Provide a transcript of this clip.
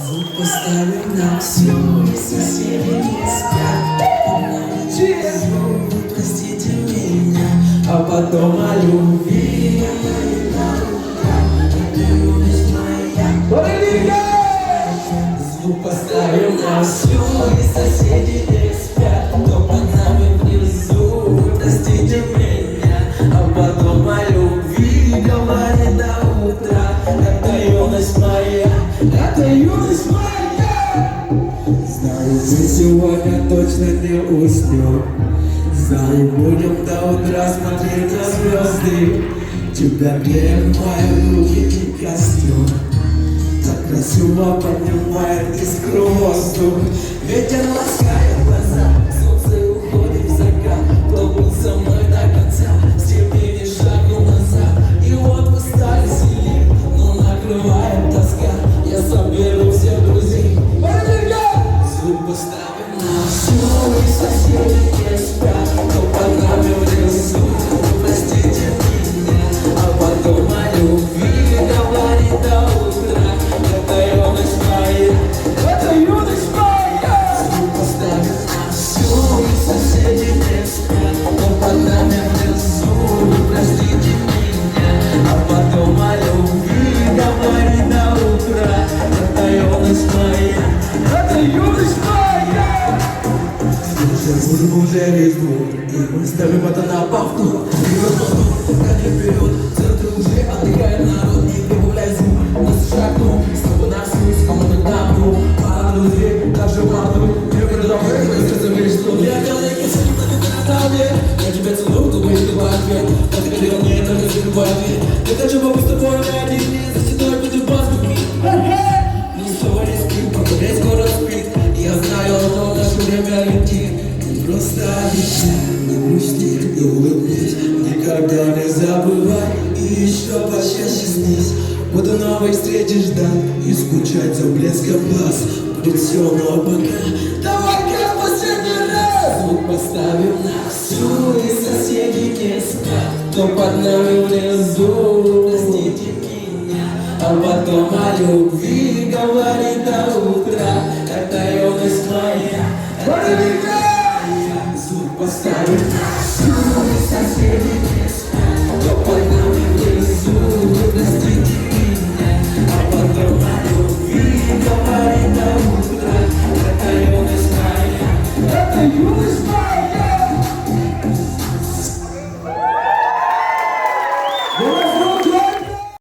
Звук поставим на всю, и соседи не спят. Звук, простите меня, а потом о любви. Звук поставим на всю, и соседи не спят. Кто под нами внизу, простите меня, а потом о любви говорит до утра. Это юность моя, это юность моя. Знаю, мы сегодня точно не уснем. Знаю, будем до утра смотреть на звезды. Тебя греет мои руки и костюм. Так красиво поднимает искру воздух. Ветер ласкает глаза, солнце уходит в закат. Кто был со мной до конца, с теми не шагу назад. И вот мы стали сильнее, но накрывает тоска. Я соберу всех друзей. Звук поставим на всю, и соседи не спят. Кто под нами внизу, простите меня, а потом о любви говорит до утра. Это юность моя, это юность моя. Звук поставим на всю, и соседи не спят. Кто под нами внизу, простите меня, а потом о любви говорит до утра. Это юность моя, это юность моя. Слушай, уже весь двор, и мы ставим это на повтор. Вперед, вперед, центр уже отдыхает народ. Не прибавляй звук, нас шагнул. С тобой на всю, кому мы добру. Пара друзей, даже воду. Не продавай, сердце мечту. Я далекий, на траве. Я тебя целую, губы и губы ответ. Но ты говорил мне, только ты любой ответ. Я хочу побыть с тобой наедине, за стеной будет басками. Не снова риски, пока весь город спит. Я знаю, но наше время летит. Просто обещай, не грусти и улыбнись. Никогда не забывай и еще почаще снись. Буду новой встречи ждать и скучать за блеском глаз. Будет все, но пока давай-ка последний раз. Звук поставим на всю, и соседи не спят. Кто под нами внизу, простите меня, а потом о любви говорит до утра. Это юность моя, это юность моя. Звук поставим.